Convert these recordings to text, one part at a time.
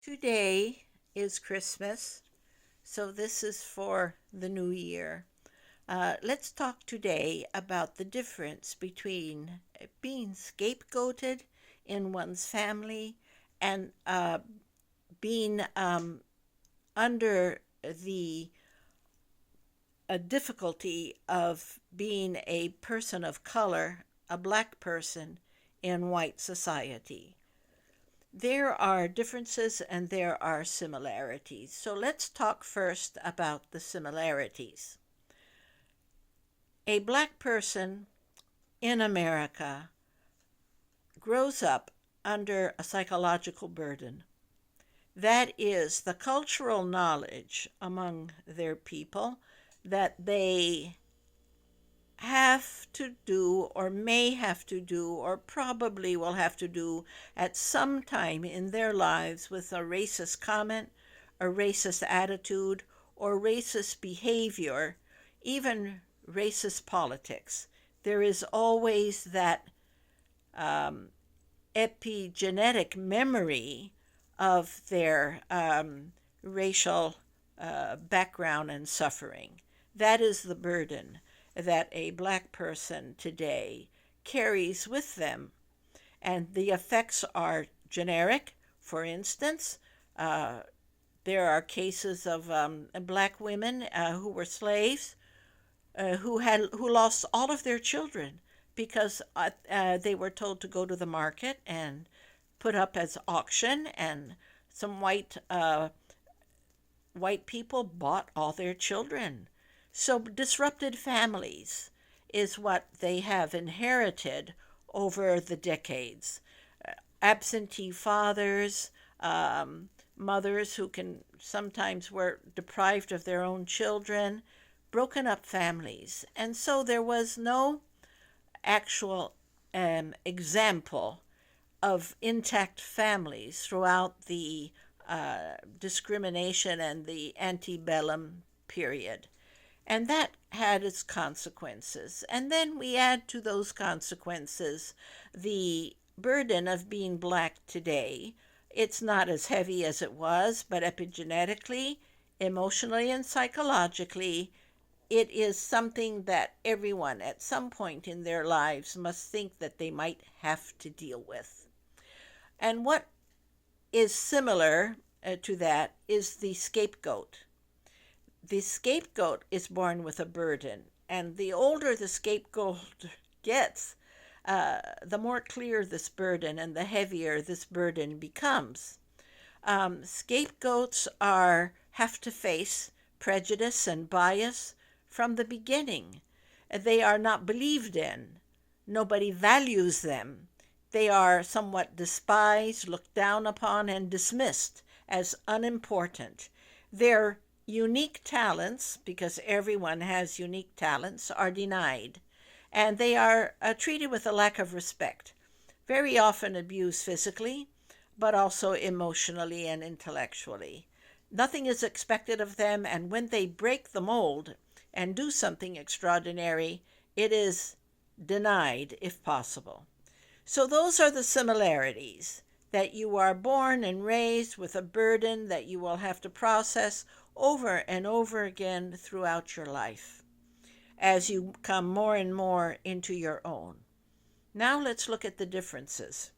Today is Christmas, so this is for the new year. Let's talk today about the difference between being scapegoated in one's family and being under the difficulty of being a person of color, a black person in white society. There are differences and there are similarities. So let's talk first about the similarities. A black person in America grows up under a psychological burden. That is the cultural knowledge among their people that they have to do or may have to do or probably will have to do at some time in their lives with a racist comment, a racist attitude, or racist behavior, even racist politics. There is always that um, epigenetic memory of their racial background and suffering. That is the burden that a black person today carries with them. And the effects are generic. For instance, there are cases of black women who were slaves who lost all of their children because they were told to go to the market and put up as auction, and some white people bought all their children. So disrupted families is what they have inherited over the decades. Absentee fathers, mothers who can sometimes were deprived of their own children, broken up families. And so there was no actual example of intact families throughout the discrimination and the antebellum period. And that had its consequences. And then we add to those consequences the burden of being black today. It's not as heavy as it was, but epigenetically, emotionally, and psychologically, it is something that everyone at some point in their lives must think that they might have to deal with. And what is similar to that is the scapegoat. The scapegoat is born with a burden, and the older the scapegoat gets, the more clear this burden and the heavier this burden becomes. Scapegoats are have to face prejudice and bias from the beginning. They are not believed in. Nobody values them. They are somewhat despised, looked down upon, and dismissed as unimportant. Their unique talents, because everyone has unique talents, are denied. And they are treated with a lack of respect, very often abused physically, but also emotionally and intellectually. Nothing is expected of them, and when they break the mold and do something extraordinary, it is denied if possible. So, those are the similarities, that you are born and raised with a burden that you will have to process over and over again throughout your life as you come more and more into your own. Now, let's look at the differences.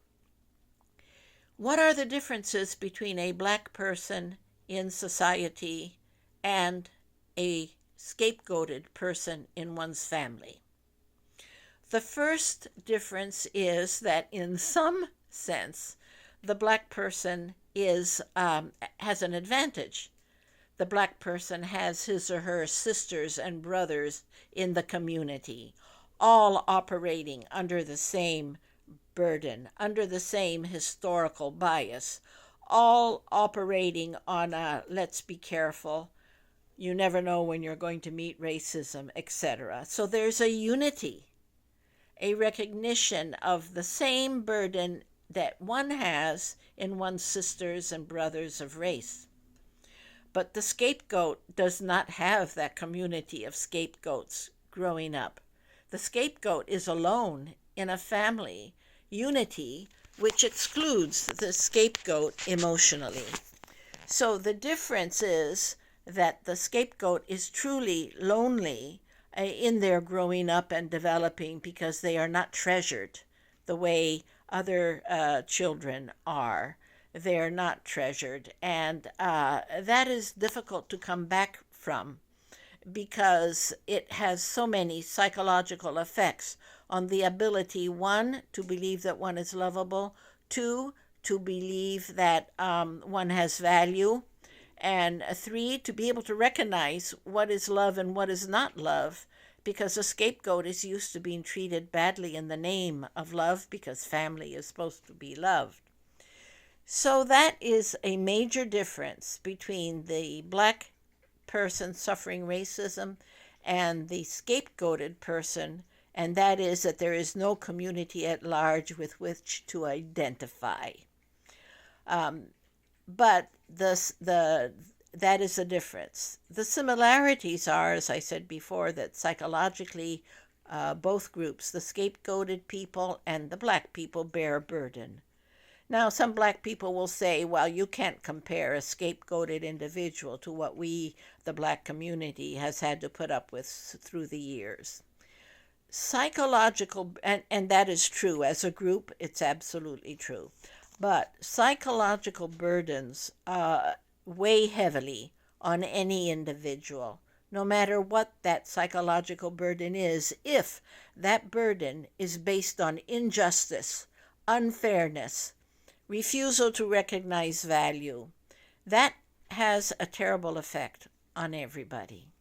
What are the differences between a black person in society and a scapegoated person in one's family? The first difference is that, in some sense, the black person has an advantage. The black person has his or her sisters and brothers in the community, all operating under the same burden, under the same historical bias, all operating on a let's be careful, you never know when you're going to meet racism, etc. So there's a unity, a recognition of the same burden that one has in one's sisters and brothers of race. But the scapegoat does not have that community of scapegoats growing up. The scapegoat is alone in a family unity which excludes the scapegoat emotionally. So the difference is that the scapegoat is truly lonely in their growing up and developing because they are not treasured the way other children are. They are not treasured, and that is difficult to come back from because it has so many psychological effects on the ability, one, to believe that one is lovable, two, to believe that one has value, and three, to be able to recognize what is love and what is not love, because a scapegoat is used to being treated badly in the name of love because family is supposed to be loved. So that is a major difference between the black person suffering racism and the scapegoated person, and that is that there is no community at large with which to identify. But that is the difference. The similarities are, as I said before, that psychologically, both groups, the scapegoated people and the black people, bear a burden. Now, some black people will say, well, you can't compare a scapegoated individual to what we, the black community, has had to put up with through the years. Psychological, and that is true. As a group, it's absolutely true. But psychological burdens weigh heavily on any individual, no matter what that psychological burden is, if that burden is based on injustice, unfairness, refusal to recognize value. That has a terrible effect on everybody.